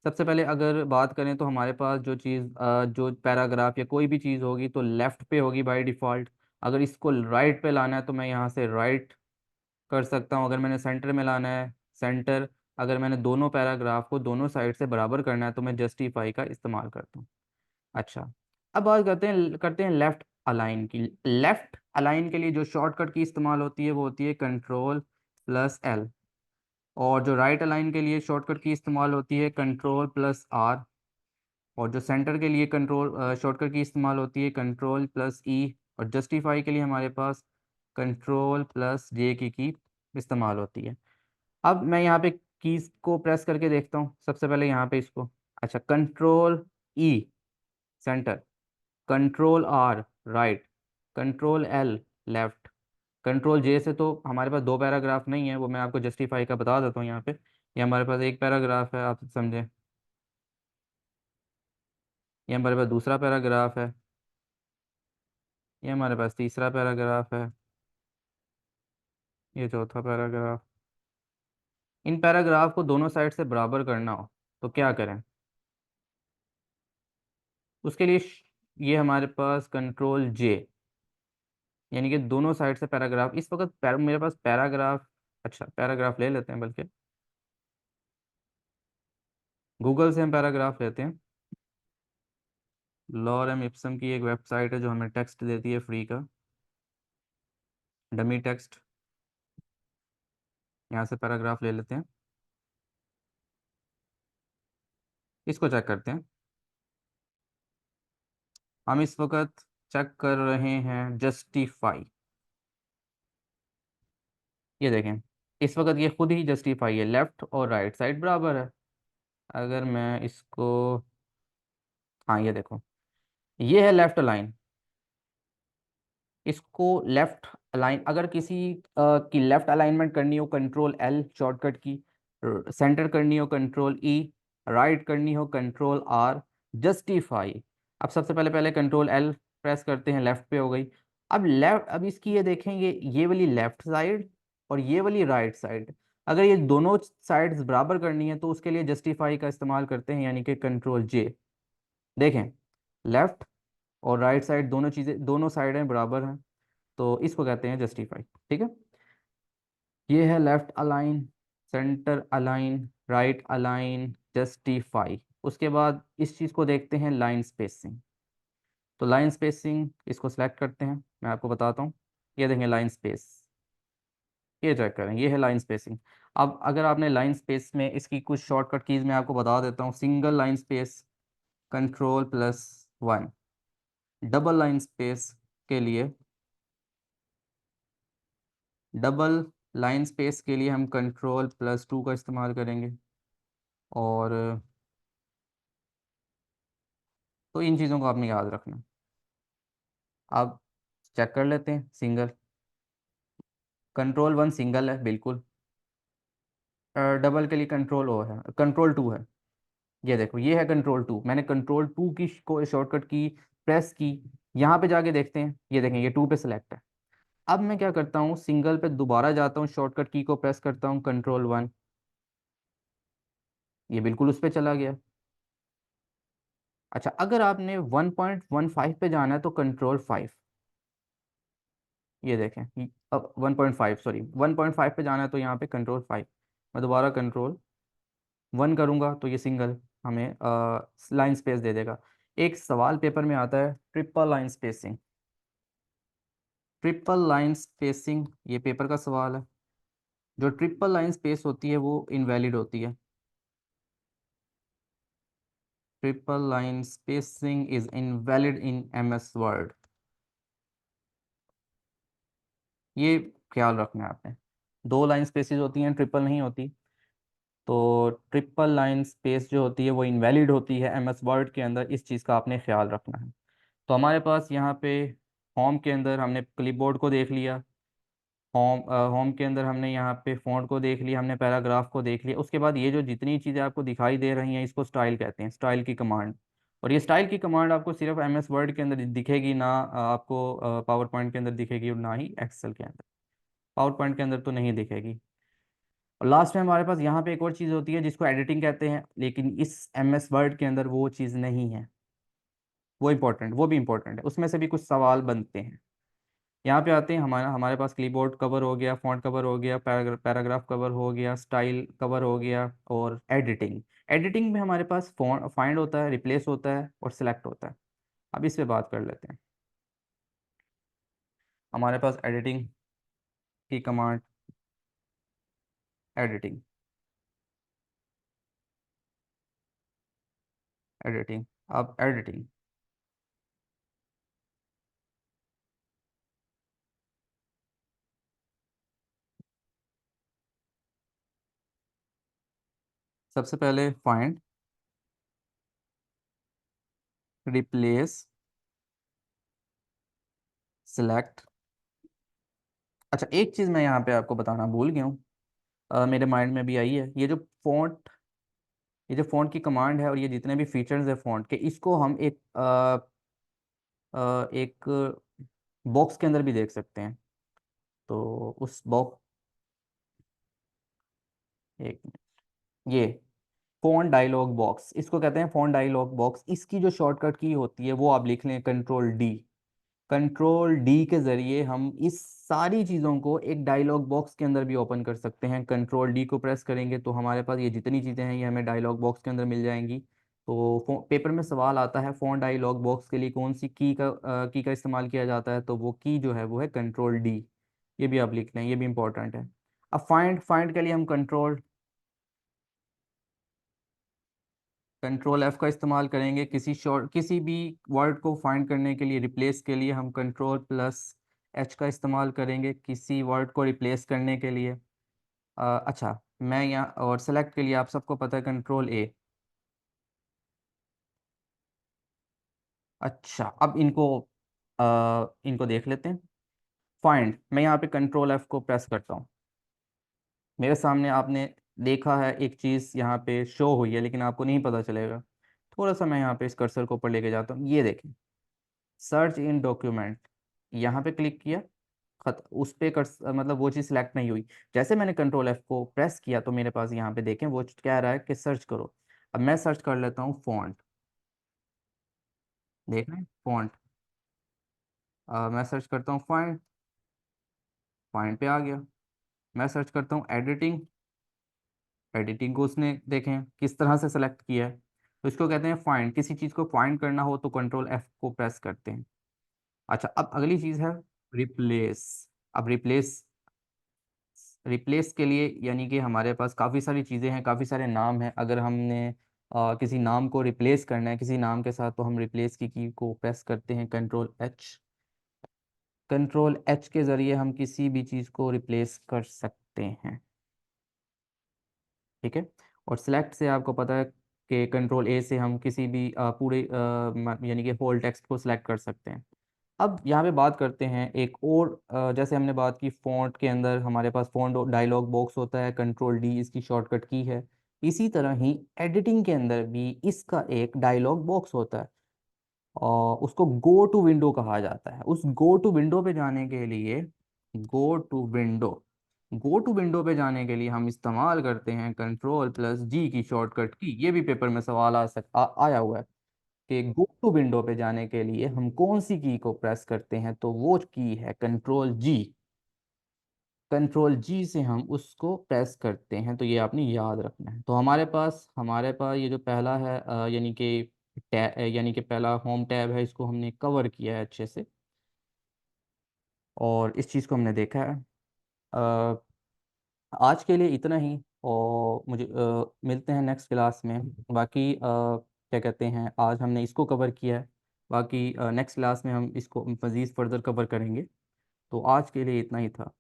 सबसे पहले अगर बात करें तो हमारे पास जो चीज़ जो पैराग्राफ या कोई भी चीज़ होगी तो लेफ़्ट पे होगी बाय डिफ़ॉल्ट। अगर इसको राइट पे लाना है तो मैं यहाँ से राइट कर सकता हूँ। अगर मैंने सेंटर में लाना है, सेंटर। अगर मैंने दोनों पैराग्राफ को दोनों साइड से बराबर करना है तो मैं जस्टिफाई का इस्तेमाल करता हूँ। अच्छा, अब बात करते हैं लेफ़्ट अलाइन की। लेफ़्ट अलाइन के लिए जो शॉर्टकट की इस्तेमाल होती है वो होती है कंट्रोल प्लस एल। और जो राइट अलाइन के लिए शॉर्टकट की इस्तेमाल होती है कंट्रोल प्लस आर। और जो सेंटर के लिए कंट्रोल शॉर्टकट की इस्तेमाल होती है कंट्रोल प्लस ई। और जस्टिफाई के लिए हमारे पास कंट्रोल प्लस जे की इस्तेमाल होती है। अब मैं यहाँ पे कीज को प्रेस करके देखता हूँ। सबसे पहले यहाँ पे इसको, अच्छा, control E center, control R right, control L left, control J से तो हमारे पास दो पैराग्राफ नहीं है, वो मैं आपको जस्टिफाई का बता देता हूँ यहाँ पे। ये हमारे पास एक पैराग्राफ है, आप समझें। ये हमारे पास दूसरा पैराग्राफ है, ये हमारे पास तीसरा पैराग्राफ है, ये चौथा पैराग्राफ। इन पैराग्राफ को दोनों साइड से बराबर करना हो तो क्या करें? उसके लिए ये हमारे पास कंट्रोल जे, यानी कि दोनों साइड से पैराग्राफ। इस वक्त मेरे पास पैराग्राफ, अच्छा पैराग्राफ ले लेते हैं, बल्कि गूगल से हम पैराग्राफ लेते हैं। लॉरेम इप्सम की एक वेबसाइट है जो हमें टेक्स्ट देती है फ्री का, डमी टेक्स्ट। यहाँ से पैराग्राफ ले लेते हैं, इसको चेक करते हैं। हम इस वक्त चेक कर रहे हैं जस्टिफाई। ये देखें, इस वक्त ये खुद ही जस्टिफाई है, लेफ्ट और राइट साइड बराबर है। अगर मैं इसको, हाँ ये देखो, ये है लेफ्ट लाइन। इसको लेफ्ट अलाइन, अगर किसी की लेफ्ट अलाइनमेंट करनी हो कंट्रोल एल शॉर्टकट की, सेंटर करनी हो कंट्रोल ई, राइट करनी हो कंट्रोल आर, जस्टिफाई। अब सबसे पहले पहले कंट्रोल एल प्रेस करते हैं, लेफ्ट पे हो गई। अब लेफ्ट, अब इसकी ये देखेंगे, ये वाली लेफ्ट साइड और ये वाली राइट साइड, अगर ये दोनों साइड्स बराबर करनी है तो उसके लिए जस्टिफाई का इस्तेमाल करते हैं, यानी कि कंट्रोल जे। देखें, लेफ्ट और राइट साइड दोनों चीज़ें, दोनों साइडें बराबर हैं, तो इसको कहते हैं जस्टिफाई। ठीक है, ये है left align, centre align, right align, justify. उसके बाद इस चीज़ को देखते हैं लाइन स्पेसिंग। तो लाइन स्पेसिंग इसको सिलेक्ट करते हैं, मैं आपको बताता हूँ। ये देखें लाइन स्पेस, ये चेक करें, ये है लाइन स्पेसिंग। अब अगर आपने लाइन स्पेस में इसकी कुछ शॉर्टकट कीज़ मैं आपको बता देता हूँ। Single line space control, double line space के लिए, डबल लाइन स्पेस के लिए हम कंट्रोल+2 का इस्तेमाल करेंगे। और तो इन चीज़ों को आपने याद रखना। अब चेक कर लेते हैं सिंगल, कंट्रोल 1 सिंगल है बिल्कुल। डबल के लिए कंट्रोल है, कंट्रोल 2 है। ये देखो, ये है कंट्रोल 2, मैंने कंट्रोल 2 की को शॉर्टकट की प्रेस की। यहाँ पे जाके देखते हैं, ये देखें ये 2 पे सिलेक्ट है। अब मैं क्या करता हूँ, सिंगल पे दोबारा जाता हूँ, शॉर्टकट की को प्रेस करता हूँ कंट्रोल 1, ये बिल्कुल उस पर चला गया। अच्छा, अगर आपने 1.15 पे जाना है तो कंट्रोल 5, ये देखें, अब 1.5, सॉरी 1.5 पे जाना है तो यहाँ पे कंट्रोल 5। मैं दोबारा कंट्रोल 1 करूँगा तो ये सिंगल हमें लाइन स्पेस दे देगा। एक सवाल पेपर में आता है, triple line spacing. Triple line spacing ये पेपर का सवाल है। जो ट्रिपल लाइन स्पेस होती है वो इनवैलिड होती है। Triple line spacing is invalid in MS word, ये ख्याल रखना है आपने। 2 लाइन स्पेसिस होती हैं, ट्रिपल नहीं होती। तो ट्रिपल लाइन स्पेस जो होती है वो इनवैलिड होती है एमएस वर्ड के अंदर, इस चीज़ का आपने ख्याल रखना है। तो हमारे पास यहाँ पे होम के अंदर हमने क्लिपबोर्ड को देख लिया, होम के अंदर हमने यहाँ पे फ़ॉन्ट को देख लिया, हमने पैराग्राफ को देख लिया। उसके बाद ये जो जितनी चीज़ें आपको दिखाई दे रही हैं इसको स्टाइल कहते हैं, स्टाइल की कमांड। और ये स्टाइल की कमांड आपको सिर्फ एमएस वर्ड के अंदर दिखेगी ना, आपको पावर पॉइंट के अंदर दिखेगी और ना ही एक्सेल के अंदर। पावर पॉइंट के अंदर तो नहीं दिखेगी। और लास्ट में हमारे पास यहाँ पे एक और चीज़ होती है जिसको एडिटिंग कहते हैं, लेकिन इस एमएस वर्ड के अंदर वो चीज़ नहीं है। वो इम्पोर्टेंट, वो भी इम्पोर्टेंट है, उसमें से भी कुछ सवाल बनते हैं। यहाँ पे आते हैं, हमारा हमारे पास क्लीबोर्ड कवर हो गया, फॉन्ट कवर हो गया, पैराग्राफ कवर हो गया, स्टाइल कवर हो गया, और एडिटिंग। एडिटिंग में हमारे पास फाइंड होता है, रिप्लेस होता है और सिलेक्ट होता है। अब इस पे बात कर लेते हैं। हमारे पास एडिटिंग की कमांड, एडिटिंग, एडिटिंग, अब एडिटिंग सबसे पहले फाइंड, रिप्लेस, सिलेक्ट। अच्छा, एक चीज़ मैं यहाँ पे आपको बताना भूल गया हूँ, मेरे माइंड में भी आई है। ये जो फ़ॉन्ट की कमांड है और ये जितने भी फीचर्स है फ़ॉन्ट के, इसको हम एक बॉक्स के अंदर भी देख सकते हैं। तो उस बॉक्स, एक मिनट, ये फ़ॉन्ट डायलॉग बॉक्स, इसको कहते हैं फ़ॉन्ट डायलॉग बॉक्स। इसकी जो शॉर्टकट की होती है वो आप लिख लें कंट्रोल D। कंट्रोल D के ज़रिए हम इस सारी चीज़ों को एक डायलॉग बॉक्स के अंदर भी ओपन कर सकते हैं। कंट्रोल D को प्रेस करेंगे तो हमारे पास ये जितनी चीज़ें हैं ये हमें डायलॉग बॉक्स के अंदर मिल जाएंगी। तो पेपर में सवाल आता है फ़ॉन्ट डायलॉग बॉक्स के लिए कौन सी की का इस्तेमाल किया जाता है, तो वो की जो है वो है कंट्रोल D। ये भी आप लिख लें, ये भी इंपॉर्टेंट है। अब फाइंड, फाइंड के लिए हम कंट्रोल F का इस्तेमाल करेंगे। किसी भी वर्ड को फाइंड करने के लिए, रिप्लेस के लिए हम कंट्रोल+H का इस्तेमाल करेंगे, किसी वर्ड को रिप्लेस करने के लिए। अच्छा, मैं यहाँ और सेलेक्ट के लिए आप सबको पता है कंट्रोल A। अच्छा, अब इनको देख लेते हैं। फाइंड, मैं यहाँ पे कंट्रोल F को प्रेस करता हूँ। मेरे सामने आपने देखा है एक चीज़ यहाँ पे शो हुई है, लेकिन आपको नहीं पता चलेगा। थोड़ा सा मैं यहाँ पे इस कर्सर को ऊपर लेके जाता हूँ, ये देखें, सर्च इन डॉक्यूमेंट, यहाँ पे क्लिक किया, खत उस पे मतलब वो चीज़ सिलेक्ट नहीं हुई। जैसे मैंने कंट्रोल एफ को प्रेस किया तो मेरे पास यहाँ पे देखें वो कह रहा है कि सर्च करो। अब मैं सर्च कर लेता हूँ फॉन्ट, देख रहे हैं फॉन्ट। मैं सर्च करता हूँ फाइंड, फाइंड पे आ गया। मैं सर्च करता हूँ एडिटिंग, एडिटिंग को उसने देखें किस तरह से सेलेक्ट किया है। तो इसको कहते हैं फाइंड, किसी चीज़ को फाइंड करना हो तो कंट्रोल एफ को प्रेस करते हैं। अच्छा, अब अगली चीज़ है रिप्लेस। अब रिप्लेस, रिप्लेस के लिए यानी कि हमारे पास काफ़ी सारी चीज़ें हैं, काफ़ी सारे नाम हैं। अगर हमने किसी नाम को रिप्लेस करना है किसी नाम के साथ तो हम रिप्लेस की को प्रेस करते हैं, कंट्रोल एच। कंट्रोल एच के ज़रिए हम किसी भी चीज़ को रिप्लेस कर सकते हैं, ठीक है। और सिलेक्ट से आपको पता है कि कंट्रोल ए से हम किसी भी पूरे यानी कि होल टेक्स्ट को सिलेक्ट कर सकते हैं। अब यहाँ पे बात करते हैं एक और जैसे हमने बात की फ़ॉन्ट के अंदर हमारे पास फ़ॉन्ट डायलॉग बॉक्स होता है, कंट्रोल डी इसकी शॉर्टकट की है। इसी तरह ही एडिटिंग के अंदर भी इसका एक डायलॉग बॉक्स होता है और उसको गो टू विंडो कहा जाता है। उस गो टू विंडो पे जाने के लिए, go to window, go to window पे जाने के लिए हम इस्तेमाल करते हैं कंट्रोल प्लस जी की शॉर्टकट की। ये भी पेपर में सवाल आया हुआ है कि गो टू विंडो पे जाने के लिए हम कौन सी की को प्रेस करते हैं, तो वो की है कंट्रोल जी। कंट्रोल जी से हम उसको प्रेस करते हैं, तो ये आपने याद रखना है। तो हमारे पास ये जो पहला है यानी कि टैब, यानी कि पहला होम टैब है, इसको हमने कवर किया है अच्छे से और इस चीज़ को हमने देखा है। अ, आज के लिए इतना ही, और मुझे मिलते हैं नेक्स्ट क्लास में। बाकी क्या कहते हैं, आज हमने इसको कवर किया है, बाकी नेक्स्ट क्लास में हम इसको मज़ीद फर्दर कवर करेंगे। तो आज के लिए इतना ही था।